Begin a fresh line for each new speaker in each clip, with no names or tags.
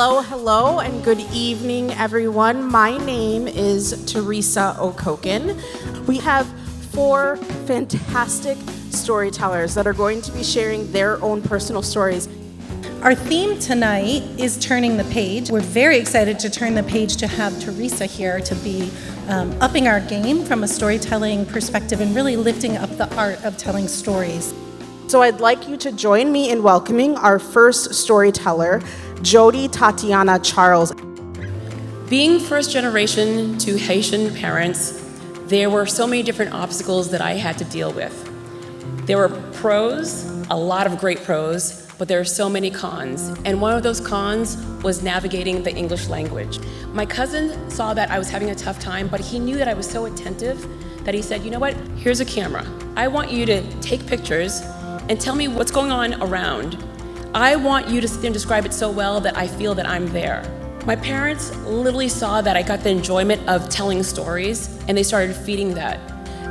Hello, and good evening, everyone. My name is Teresa Okoken. We have 4 fantastic storytellers that are going to be sharing their own personal stories.
Our theme tonight is turning the page. We're very excited to turn the page to have Teresa here to be upping our game from a storytelling perspective and really lifting up the art of telling stories.
So I'd like you to join me in welcoming our first storyteller, Jody Tatiana Charles.
Being first generation to Haitian parents, there were so many different obstacles that I had to deal with. There were pros, a lot of great pros, but there are so many cons. And one of those cons was navigating the English language. My cousin saw that I was having a tough time, but he knew that I was so attentive that he said, you know what, here's a camera. I want you to take pictures and tell me what's going on around. I want you to sit there and describe it so well that I feel that I'm there. My parents literally saw that I got the enjoyment of telling stories, and they started feeding that.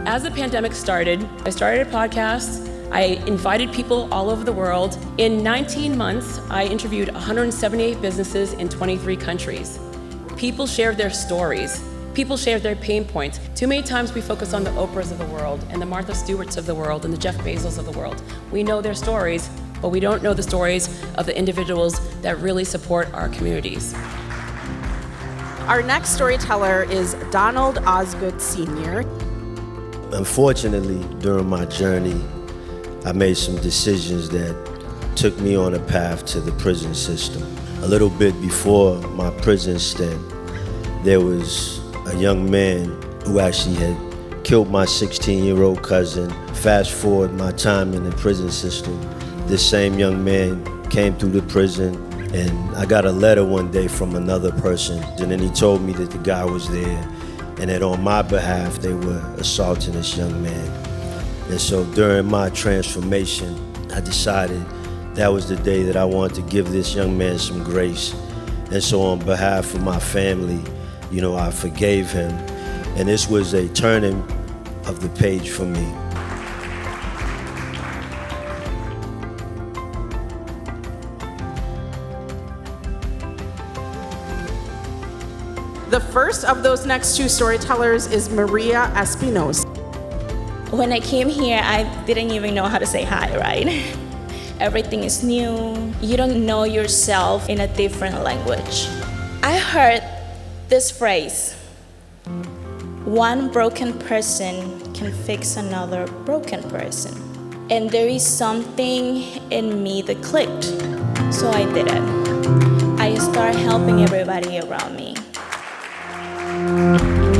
As the pandemic started, I started a podcast. I invited people all over the world. In 19 months, I interviewed 178 businesses in 23 countries. People shared their stories. People shared their pain points. Too many times we focus on the Oprahs of the world and the Martha Stewarts of the world and the Jeff Bezos of the world. We know their stories, but we don't know the stories of the individuals that really support our communities.
Our next storyteller is Donald Osgood Sr.
Unfortunately, during my journey, I made some decisions that took me on a path to the prison system. A little bit before my prison stint, there was a young man who actually had killed my 16-year-old cousin. Fast forward my time in the prison system, this same young man came through the prison, and I got a letter one day from another person, and then he told me that the guy was there and that on my behalf they were assaulting this young man. And so during my transformation, I decided that was the day that I wanted to give this young man some grace. And so on behalf of my family, I forgave him. And this was a turning of the page for me.
The first of those next 2 storytellers is Maria Espinosa.
When I came here, I didn't even know how to say hi, right? Everything is new. You don't know yourself in a different language. I heard this phrase, one broken person can fix another broken person. And there is something in me that clicked, so I did it. I started helping everybody around me.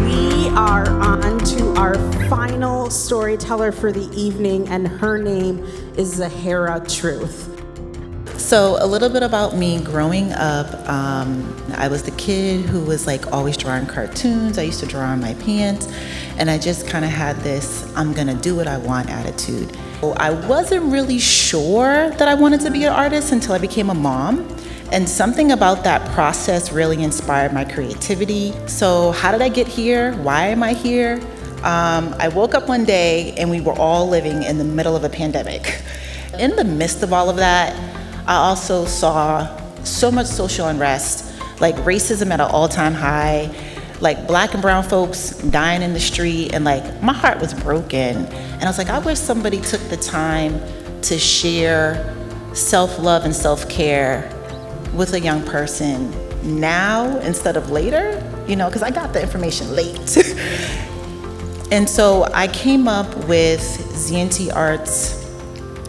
We are on to our final storyteller for the evening, and her name is Zahara Truth.
So a little bit about me growing up. I was the kid who was always drawing cartoons. I used to draw on my pants, and I just kind of had this I'm gonna do what I want attitude. I wasn't really sure that I wanted to be an artist until I became a mom. And something about that process really inspired my creativity. So how did I get here? Why am I here? I woke up one day and we were all living in the middle of a pandemic. In the midst of all of that, I also saw so much social unrest, racism at an all-time high, Black and brown folks dying in the street, and my heart was broken. And I was I wish somebody took the time to share self-love and self-care with a young person now instead of later, because I got the information late. And so I came up with ZNT Arts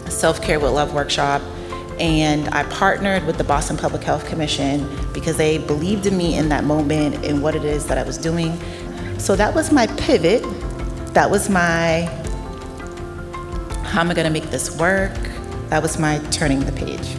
Self-Care with Love workshop, and I partnered with the Boston Public Health Commission because they believed in me in that moment and what it is that I was doing. So that was my pivot. That was my, how am I gonna make this work? That was my turning the page.